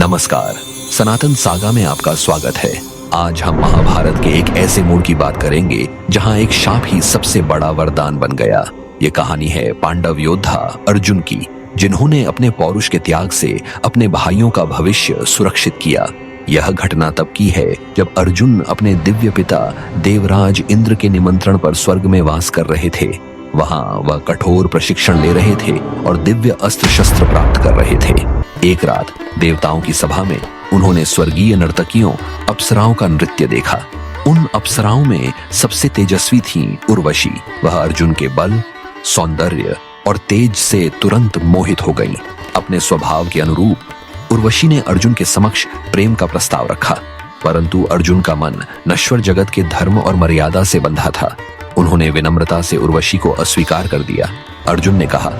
नमस्कार, सनातन सागा में आपका स्वागत है। आज हम महाभारत के एक ऐसे मोड़ की बात करेंगे जहां एक शाप ही सबसे बड़ा वरदान बन गया। ये कहानी है पांडव योद्धा अर्जुन की, जिन्होंने अपने पौरुष के त्याग से अपने भाइयों का भविष्य सुरक्षित किया। यह घटना तब की है जब अर्जुन अपने दिव्य पिता देवराज इंद्र के निमंत्रण पर स्वर्ग में वास कर रहे थे। वहां वह कठोर प्रशिक्षण ले रहे थे और दिव्य अस्त्र शस्त्र प्राप्त कर रहे थे। एक रात देवताओं की सभा में उन्होंने स्वर्गीय नर्तकियों अप्सराओं का नृत्य देखा। उन अप्सराओं में सबसे तेजस्वी थीं उर्वशी। वह अर्जुन के बल, सौंदर्य और तेज से तुरंत मोहित हो गईं। अपने स्वभाव के अनुरूप उर्वशी ने अर्जुन के समक्ष प्रेम का प्रस्ताव रखा, परंतु अर्जुन का मन नश्वर जगत के धर्म और मर्यादा से बंधा था। उन्होंने विनम्रता से उर्वशी को अस्वीकार कर दिया। अर्जुन ने कहा,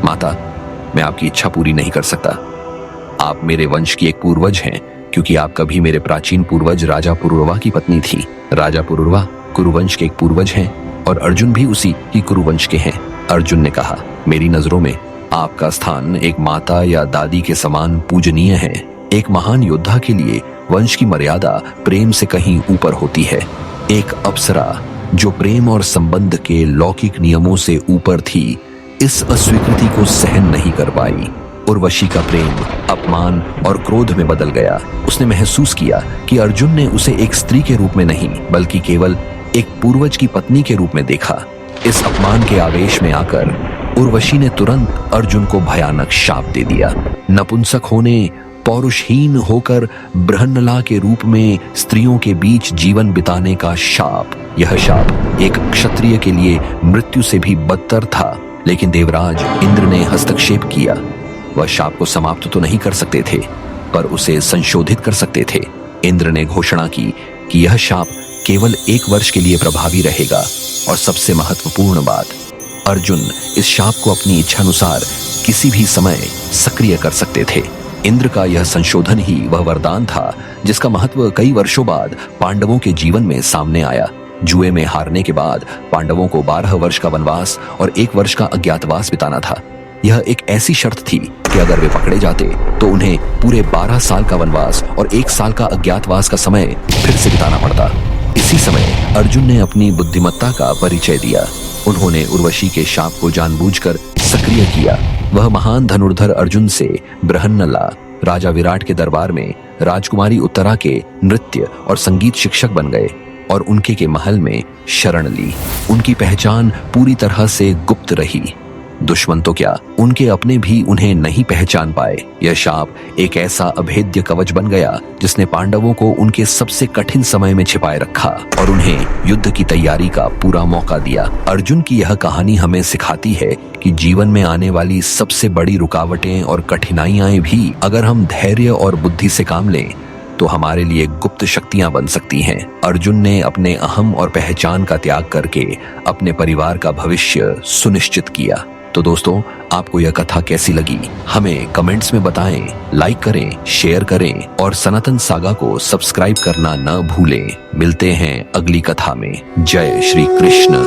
माता, मैं आपकी इच्छा पूरी नहीं कर सकता। आप मेरे वंश की एक पूर्वज हैं, क्योंकि आप कभी मेरे प्राचीन पूर्वज राजा पुरुरवा की पत्नी थी। राजा पुरुरवा कुरुवंश के एक पूर्वज हैं और अर्जुन भी उसी ही कुरुवंश के हैं। अर्जुन ने कहा, मेरी नजरों में आपका स्थान एक माता या दादी के समान पूजनीय है। एक महान योद्धा के लिए वंश की मर्यादा प्रेम से कहीं ऊपर होती है। एक अप्सरा जो प्रेम और संबंध के लौकिक नियमों से ऊपर थी, इस अस्वीकृति को सहन नहीं कर पाई। उर्वशी का प्रेम अपमान और क्रोध में बदल गया। उसने महसूस किया कि अर्जुन ने उसे एक स्त्री के रूप में नहीं, बल्कि केवल एक पूर्वज की पत्नी के रूप में देखा। इस अपमान के आवेश में आकर उर्वशी ने तुरंत अर्जुन को भयानक शाप दे दिया। नपुंसक होने, पौरुषहीन होकर बृहन्नला के रूप में स्त्रियों के बीच जीवन बिताने का शाप। यह शाप एक क्षत्रिय के लिए मृत्यु से भी बदतर था, लेकिन देवराज इंद्र ने हस्तक्षेप किया। वह शाप को समाप्त तो नहीं कर सकते थे, पर उसे संशोधित कर सकते थे। इंद्र ने घोषणा की कि यह शाप केवल 1 वर्ष के लिए प्रभावी रहेगा, और सबसे महत्वपूर्ण बात, अर्जुन इस शाप को अपनी इच्छानुसार किसी भी समय सक्रिय कर सकते थे। इंद्र का यह संशोधन ही वह वरदान था जिसका महत्व कई वर्षों बाद पांडवों के जीवन में सामने आया। जुए में हारने के बाद पांडवों को 12 वर्ष का वनवास और 1 वर्ष का अज्ञातवास बिताना था। यह एक ऐसी शर्त थी कि अगर वे पकड़े जाते तो उन्हें पूरे 12 साल का वनवास और 1 साल का अज्ञातवास का समय फिर से बिताना पड़ता। इसी समय अर्जुन ने अपनी बुद्धिमत्ता का परिचय दिया। उन्होंने उर्वशी के शाप को जानबूझकर सक्रिय किया। वह महान धनुर्धर अर्जुन से बृहन्नला राजा विराट के दरबार में राजकुमारी उत्तरा के नृत्य और संगीत शिक्षक बन गए और उनके के महल में शरण ली। उनकी पहचान पूरी तरह से गुप्त रही। दुश्मन तो क्या, उनके अपने भी उन्हें नहीं पहचान पाए। यह शाप एक ऐसा अभेद्य कवच बन गया जिसने पांडवों को उनके सबसे कठिन समय में छिपाए रखा और उन्हें युद्ध की तैयारी का पूरा मौका दिया। अर्जुन की यह कहानी हमें सिखाती है कि जीवन में आने वाली सबसे बड़ी रुकावटें और कठिनाइयां भी अगर हम धैर्य और बुद्धि से काम लें तो हमारे लिए गुप्त शक्तियां बन सकती हैं। अर्जुन ने अपने अहम और पहचान का त्याग करके अपने परिवार का भविष्य सुनिश्चित किया। तो दोस्तों, आपको यह कथा कैसी लगी हमें कमेंट्स में बताएं, लाइक करें, शेयर करें और सनातन सागा को सब्सक्राइब करना न भूलें। मिलते हैं अगली कथा में। जय श्री कृष्ण।